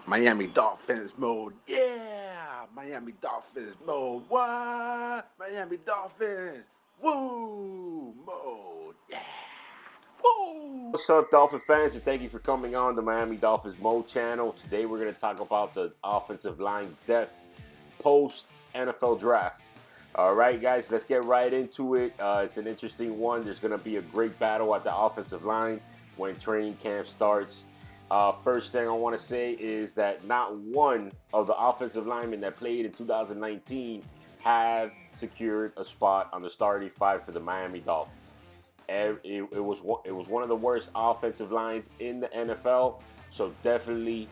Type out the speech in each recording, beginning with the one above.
Miami Dolphins mode. Yeah, Miami Dolphins mode. What? Miami Dolphins. Woo mode. Yeah. Woo. What's up, Dolphin fans, and thank you for coming on the Miami Dolphins Mode channel. Today, we're going to talk about the offensive line depth post NFL draft. All right, guys, let's get right into it. It's an interesting one. There's going to be a great battle at the offensive line when training camp starts. First thing I want to say is that not one of the offensive linemen that played in 2019 have secured a spot on the starting five for the Miami Dolphins. It was one of the worst offensive lines in the NFL. So definitely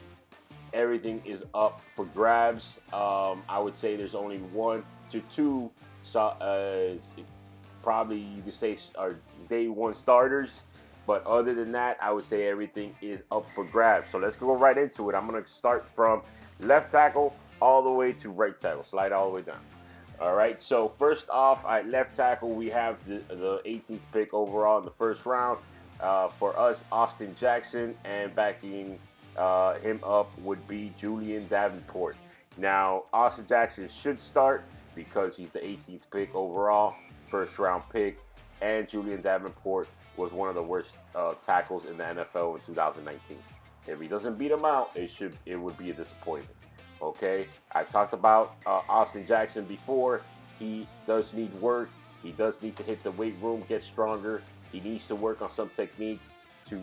everything is up for grabs. I would say there's only one to two, probably you could say are day one starters. But other than that, I would say everything is up for grabs. So let's go right into it. I'm going to start from left tackle all the way to right tackle. Slide all the way down. All right. So first off, at left tackle, we have the 18th pick overall in the first round. For us, Austin Jackson, and backing him up would be Julian Davenport. Now, Austin Jackson should start because he's the 18th pick overall, first round pick, and Julian Davenport was one of the worst tackles in the NFL in 2019. If he doesn't beat him out, it would be a disappointment. Okay, I talked about Austin Jackson before. He does need work. He does need to hit the weight room, get stronger. He needs to work on some technique to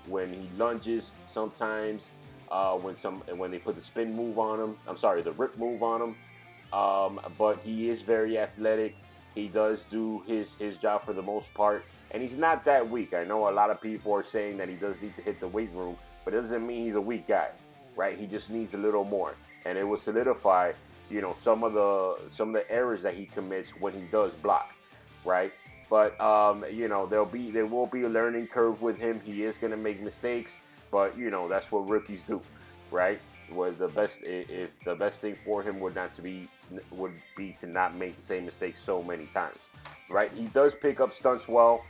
when he lunges. Sometimes when they put the spin move on him, I'm sorry, the rip move on him. But he is very athletic. He does do his job for the most part, and he's not that weak. I know a lot of people are saying that he does need to hit the weight room, but it doesn't mean he's a weak guy, right? He just needs a little more, and it will solidify, some of the errors that he commits when he does block, right? But there will be a learning curve with him. He is going to make mistakes, but that's what rookies do, right? Where the best, if the best thing for him would be to not make the same mistake so many times, right? He does pick up stunts well.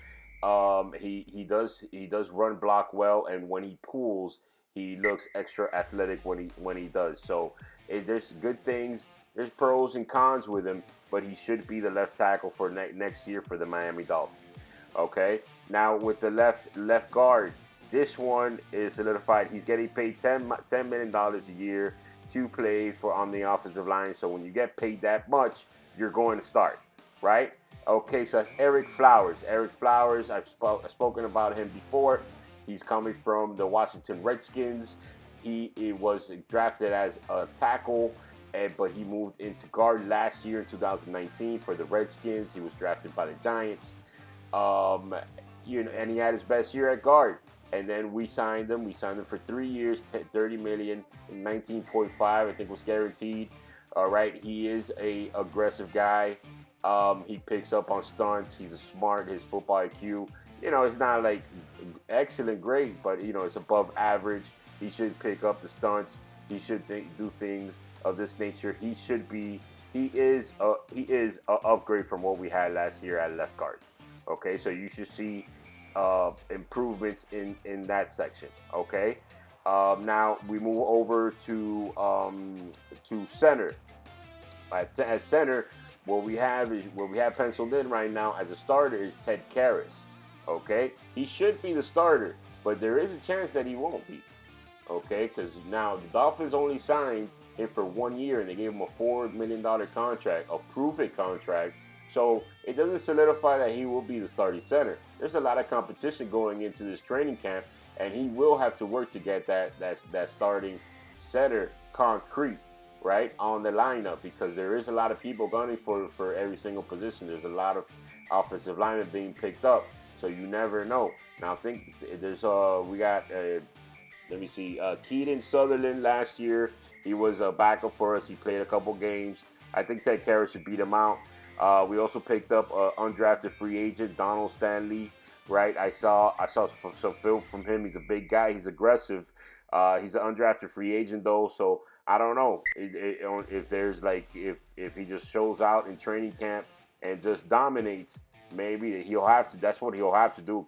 He does run block well, and when he pulls, he looks extra athletic when he does. So there's good things. There's pros and cons with him, but he should be the left tackle for next year for the Miami Dolphins. Okay. Now with the left guard, this one is solidified. He's getting paid $10 million a year to play for on the offensive line. So when you get paid that much, you're going to start, right? Okay, so that's Eric Flowers. Eric Flowers, I've spoken about him before. He's coming from the Washington Redskins. He was drafted as a tackle, but he moved into guard last year in 2019 for the Redskins. He was drafted by the Giants. And he had his best year at guard. And then we signed him. We signed him for 3 years, $30 million, and 19.5 I think was guaranteed. All right, he is a aggressive guy. He picks up on stunts. He's a smart. His football IQ, it's not like excellent, great, but it's above average. He should pick up the stunts. He should do things of this nature. He should be. He is a upgrade from what we had last year at left guard. Okay, so you should see improvements in that section. Okay, now we move over to center. At center, what we have penciled in right now as a starter is Ted Karras. Okay, he should be the starter, but there is a chance that he won't be. Okay, because now the Dolphins only signed him for 1 year, and they gave him a $4 million contract, a prove-it contract. So it doesn't solidify that he will be the starting center. There's a lot of competition going into this training camp, and he will have to work to get that starting center concrete, right, on the lineup, because there is a lot of people gunning for every single position. There's a lot of offensive linemen being picked up, so you never know. Now I think there's we got let me see, Keaton Sutherland last year. He was a backup for us. He played a couple games. I think Ted Karras should beat him out. We also picked up undrafted free agent Donald Stanley. Right, I saw some film from him. He's a big guy. He's aggressive. He's an undrafted free agent though, so I don't know if there's if he just shows out in training camp and just dominates. Maybe he'll have to. That's what he'll have to do.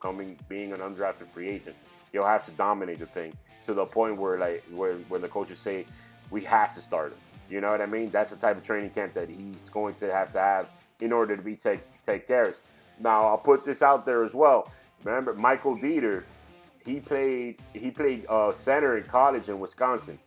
Being an undrafted free agent, he'll have to dominate the thing to the point where where the coaches say we have to start him. You know what I mean? That's the type of training camp that he's going to have in order to be take care of. Now I'll put this out there as well. Remember Michael Dieter? He played center in college in Wisconsin.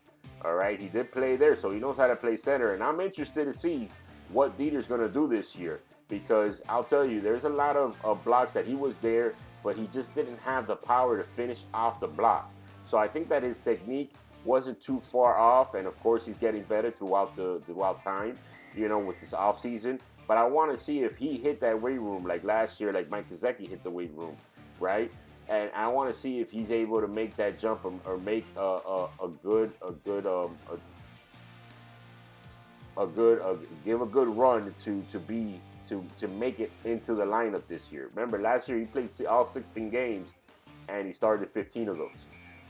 All right, he did play there, so he knows how to play center. And I'm interested to see what Dieter's going to do this year, because I'll tell you, there's a lot of blocks that he was there, but he just didn't have the power to finish off the block. So I think that his technique wasn't too far off, and of course he's getting better throughout time, with this off season. But I want to see if he hit that weight room like last year, like Mike Gesicki hit the weight room, right? And I want to see if he's able to make that jump or make give a good run to make it into the lineup this year. Remember, last year he played all 16 games and he started 15 of those,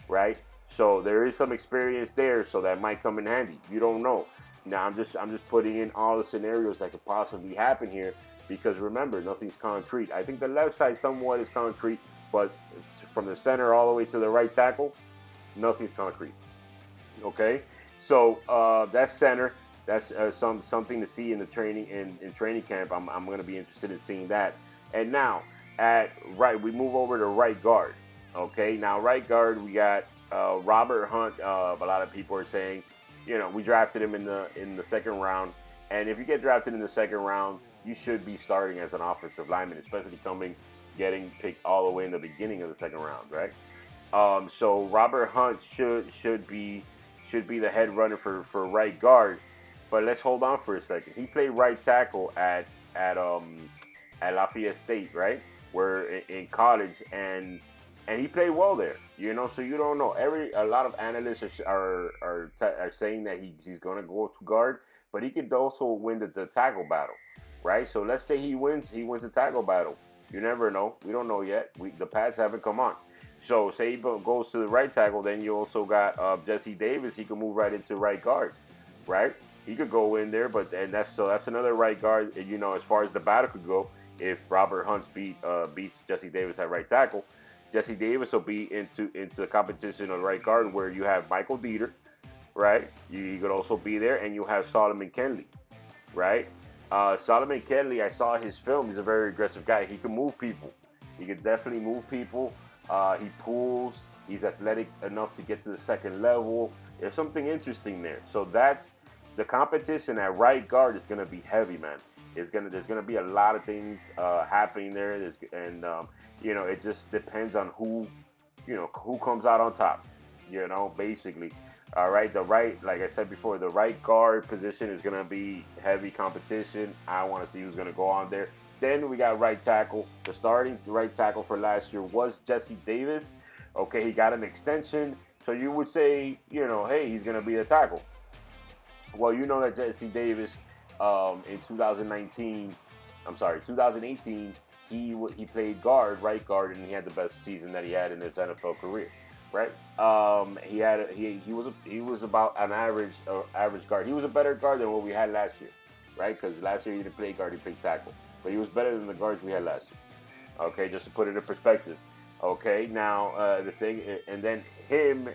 right? So there is some experience there, so that might come in handy. You don't know. Now I'm just putting in all the scenarios that could possibly happen here, because remember, nothing's concrete. I think the left side somewhat is concrete, but from the center all the way to the right tackle, nothing's concrete. Okay, so that's center. That's something to see in the training camp. I'm going to be interested in seeing that. And now at right, we move over to right guard. Okay, now right guard we got Robert Hunt. A lot of people are saying, we drafted him in the second round, and if you get drafted in the second round, you should be starting as an offensive lineman, especially getting picked all the way in the beginning of the second round, right? So Robert Hunt should be the head runner for right guard. But let's hold on for a second. He played right tackle at Lafayette State, right? Where in college, and he played well there. So you don't know. A lot of analysts are saying that he's going to go to guard, but he could also win the tackle battle, right? So let's say he wins the tackle battle. You never know. We don't know yet. The pads haven't come on. So say he goes to the right tackle, then you also got Jesse Davis. He can move right into right guard, right? He could go in there, that's another right guard. As far as the battle could go, if Robert Hunt beats Jesse Davis at right tackle, Jesse Davis will be into the competition on right guard, where you have Michael Dieter, right? You could also be there, and you have Solomon Kenley, right? Solomon Kenley, I saw his film. He's a very aggressive guy. He can move people. He can definitely move people. He pulls. He's athletic enough to get to the second level. There's something interesting there. So that's the competition at right guard is going to be heavy, man. There's going to be a lot of things happening there. It just depends on who comes out on top, basically. All right, like I said before, the right guard position is going to be heavy competition. I want to see who's going to go on there. Then we got right tackle. The starting right tackle for last year was Jesse Davis. Okay, he got an extension. So you would say, hey, he's going to be a tackle. Well, you know that Jesse Davis in 2018, he played right guard, and he had the best season that he had in his NFL career, right? He was about an average guard. He was a better guard than what we had last year, right? Because last year he didn't play guard, he played tackle, but he was better than the guards we had last year. Okay, just to put it in perspective. Okay, now the thing, and then him,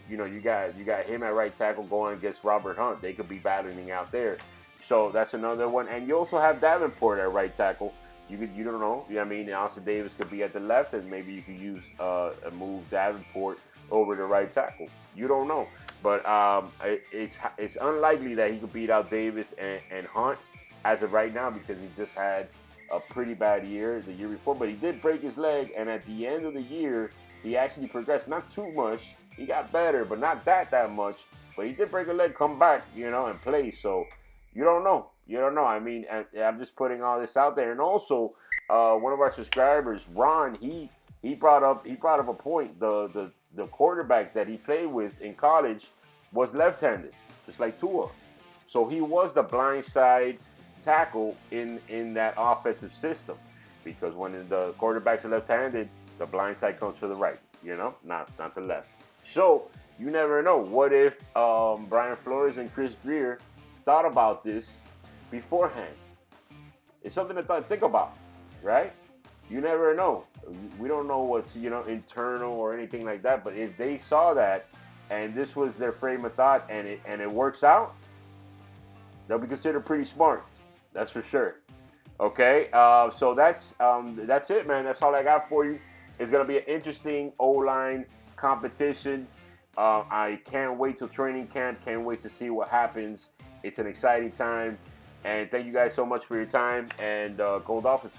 you got him at right tackle going against Robert Hunt. They could be battling out there, so that's another one. And you also have Davenport at right tackle. You don't know. Austin Davis could be at the left, and maybe you could use move Davenport over to right tackle. You don't know, but it's unlikely that he could beat out Davis and Hunt as of right now, because he just had a pretty bad year the year before, but he did break his leg, and at the end of the year, he actually progressed. Not too much. He got better, but not that much. But he did break a leg, come back, and play. So you don't know. I'm just putting all this out there. And also, one of our subscribers, Ron, he brought up a point. The quarterback that he played with in college was left-handed, just like Tua. So he was the blind side tackle in that offensive system, because when the quarterbacks are left-handed, the blind side comes to the right, not the left. So you never know. What if Brian Flores and Chris Greer thought about this beforehand? It's something to think about, right? You never know. We don't know what's internal or anything like that, but if they saw that, and this was their frame of thought, and it works out, they'll be considered pretty smart. That's for sure. Okay, so that's it, man. That's all I got for you. It's gonna be an interesting O-line competition. I can't wait till training camp. Can't wait to see what happens. It's an exciting time, and thank you guys so much for your time. And go Dolphins.